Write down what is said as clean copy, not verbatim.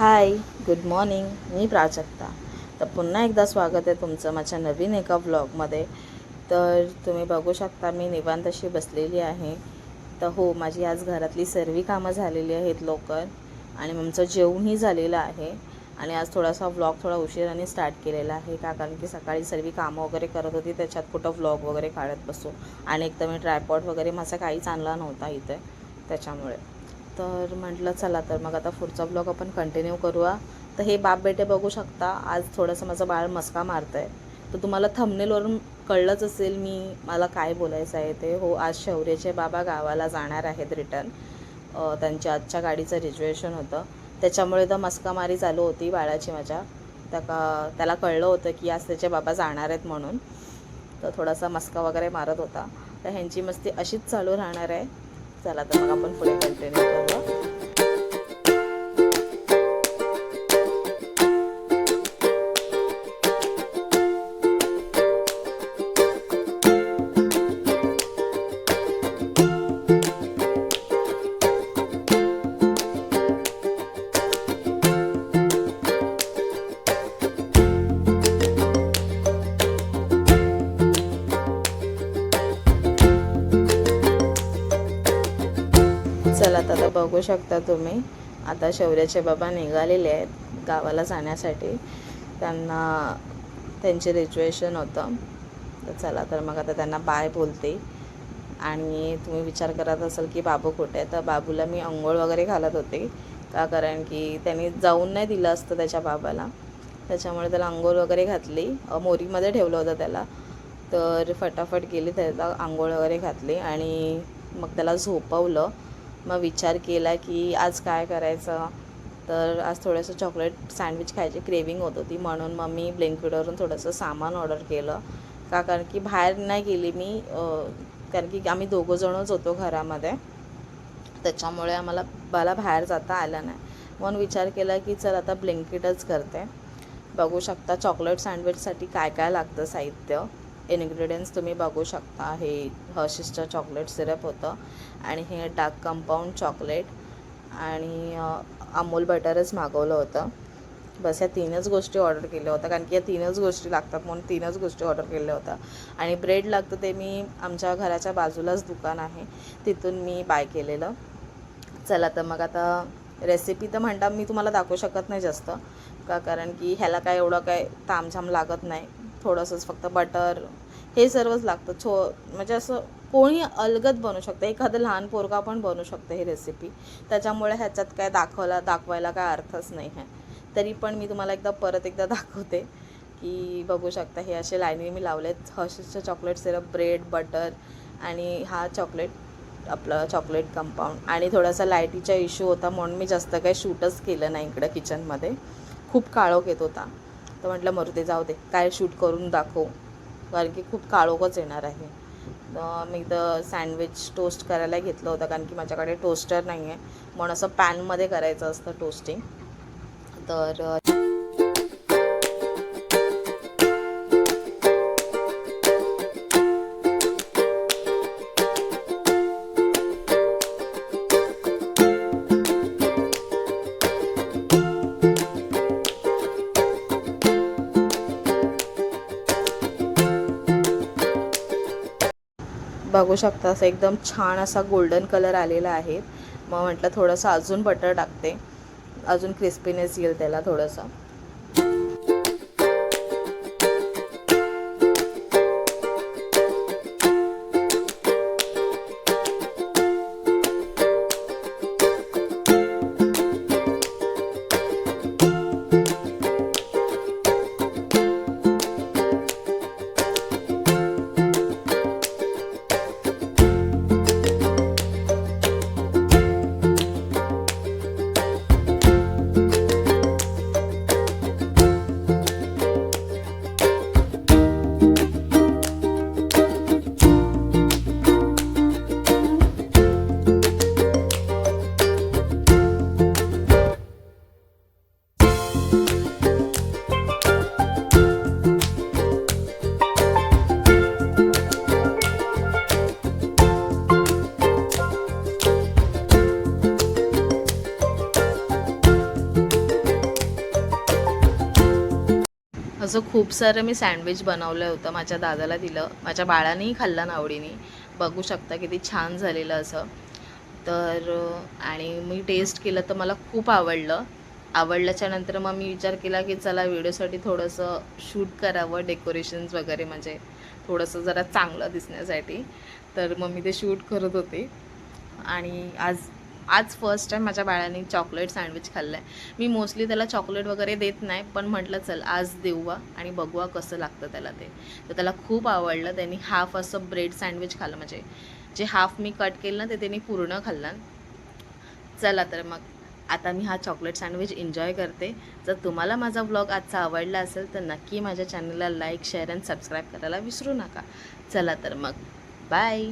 हाय, good morning. मी प्राजक्ता. तर पुन्हा एकदा स्वागत आहे तुमचं माझ्या नवीन एका व्लॉगमध्ये. तर तुम्ही बघू शकता मी निवांत अशी बसलेली आहे. तर हो, माझी आज घरातली सर्व कामं झालेली आहेत लवकर आणि आमचं जेवणही झालेलं आहे. आणि आज थोडासा व्लॉग थोडा उशिराने स्टार्ट केलेला आहे कारण की सकाळी सर्व कामं वगैरे करत होती, त्याच्यात कुठं व्लॉग वगैरे काढत बसू. आणि एक तर मी ट्रायपॉड वगैरे माझा काहीच आणला नव्हता इथे, त्याच्यामुळे तर म्हटलं चला तर मग आता पुढचा ब्लॉग आपण कंटिन्यू करूया. तर हे बाप बेटे बघू शकता, आज थोडंसं माझं बाळ मस्का मारतं आहे. तर तुम्हाला थंबनेलवरून कळलंच असेल मला काय बोलायचं आहे ते. हो, आज शौर्याचे बाबा गावाला जाणार आहेत रिटर्न. त्यांच्या आजच्या गाडीचं रिजर्वेशन होतं, त्याच्यामुळे तर मस्कामारी चालू होती बाळाची माझ्या. त्याला कळलं होतं की आज त्याचे बाबा जाणार आहेत म्हणून. तर थोडासा मस्का वगैरे मारत होता. तर ह्यांची मस्ती अशीच चालू राहणार आहे. चला तर मग आपण पुढे कंटिन्यू करूया. चला आता बघू शकता तुम्ही, आता शौर्याचे बाबा निघालेले आहेत गावाला जाण्यासाठी. त्यांचे रिजर्वेशन होतं. तर चला तर मग आता त्यांना बाय बोलते. आणि तुम्ही विचार करत असाल की बाबू कुठे आहे, तर बाबूला मी अंघोळ वगैरे घालत होते कारण की त्यांनी जाऊन नाही दिलं असतं त्याच्या बाबाला, त्याच्यामुळे त्याला अंघोळ वगैरे घातली. मोरीमध्ये ठेवलं होतं त्याला, तर फटाफट गेली, त्याला अंघोळ वगैरे घातली आणि मग त्याला झोपवलं. मग विचार केला की आज काय करायचं. तर आज थोडंसं चॉकलेट सँडविच खायची क्रेविंग होत होती, म्हणून मग मी ब्लिंकिटवरून थोडंसं सामान ऑर्डर केलं कारण की बाहेर नाही गेली मी, कारण की आम्ही दोघंजणच होतो घरामध्ये, त्याच्यामुळे मला बाहेर जाता आलं नाही. म्हणून विचार केला की चल आता ब्लिंकिटच करते. बघू शकता चॉकलेट सँडविचसाठी काय काय लागतं साहित्य. इन्ग्रेडियंट्स तुम्ही बघू शकता. हे हर्शीजचं चॉकलेट सिरप होतं आणि हे डार्क कंपाऊंड चॉकलेट आणि अमूल बटरच मागवलं होतं. बस या तीनच गोष्टी ऑर्डर केल्या होत्या कारण की या तीनच गोष्टी लागतात म्हणून तीनच गोष्टी ऑर्डर केल्या होत्या. आणि ब्रेड लागतं ते मी आमच्या घराच्या बाजूलाच दुकान आहे तिथून मी बाय केलेलं. चला तर मग आता रेसिपी तर म्हणता मी तुम्हाला दाखवू शकत नाही जास्त कारण की ह्याला काय एवढं काय तामझाम लागत नाही. थोडंसंच फक्त बटर हे सर्वच लागतं. म्हणजे असं कोणी अलगद बनवू शकतं, एखादं लहान पोरगा पण बनवू शकतं ही रेसिपी, त्याच्यामुळे ह्याच्यात काय दाखवायला काय अर्थच नाही आहे. तरी पण मी तुम्हाला परत एकदा दाखवते की बघू शकता हे असे लाईनी मी लावलेत. हर्शीजचं चॉकलेट सिरप, ब्रेड, बटर आणि हा आपलं चॉकलेट कंपाऊंड. आणि थोडासा लाईटीचा इश्यू होता म्हणून मी जास्त काही शूटच केलं नाही इकडं किचनमध्ये, खूप काळोख येत होता. तर म्हटलं मरुदे जाऊ दे, काय शूट करून दाखवू कारण की खूप काळोखच येणार आहे. तर मी तर सँडविच टोस्ट करायला घेतलं होतं कारण की माझ्याकडे टोस्टर नाही आहे, म्हणून असं पॅनमध्ये करायचं असतं टोस्टिंग. तर बघू शकता असं एकदम छान असा गोल्डन कलर आलेला आहे. मग म्हटलं थोडंसं अजून बटर टाकते, अजून क्रिस्पीनेस येईल त्याला थोडंसं. असं खूप सारं मी सँडविच बनवलं होतं, माझ्या दादाला दिलं, माझ्या बाळानेही खाल्लं आवडीने. बघू शकता किती छान झालेलं असं. तर आणि मी टेस्ट केलं तर मला खूप आवडलं. आवडल्याच्या नंतर मग मी विचार केला की चला व्हिडिओसाठी थोडंसं शूट करावं, डेकोरेशन्स वगैरे म्हणजे थोडंसं जरा चांगलं दिसण्यासाठी. तर मग मी ते शूट करत होते आणि आज आज फर्स्ट टाईम माझ्या बाळाने चॉकलेट सँडविच खाल्लं आहे. मी मोस्टली त्याला चॉकलेट वगैरे देत नाही, पण म्हटलं चल आज देऊया आणि बघूया कसं लागतं त्याला ते. तर त्याला खूप आवडलं. त्यांनी हाफ असं ब्रेड सँडविच खाल्लं, म्हणजे जे हाफ मी कट केलं ना ते त्यांनी पूर्ण खाल्लं. चला तर मग आता मी हा चॉकलेट सँडविच एन्जॉय करते. जर तुम्हाला माझा व्लॉग आजचा आवडला असेल तर नक्की माझ्या चॅनलला लाईक, शेअर आणि सबस्क्राईब करायला विसरू नका. चला तर मग बाय.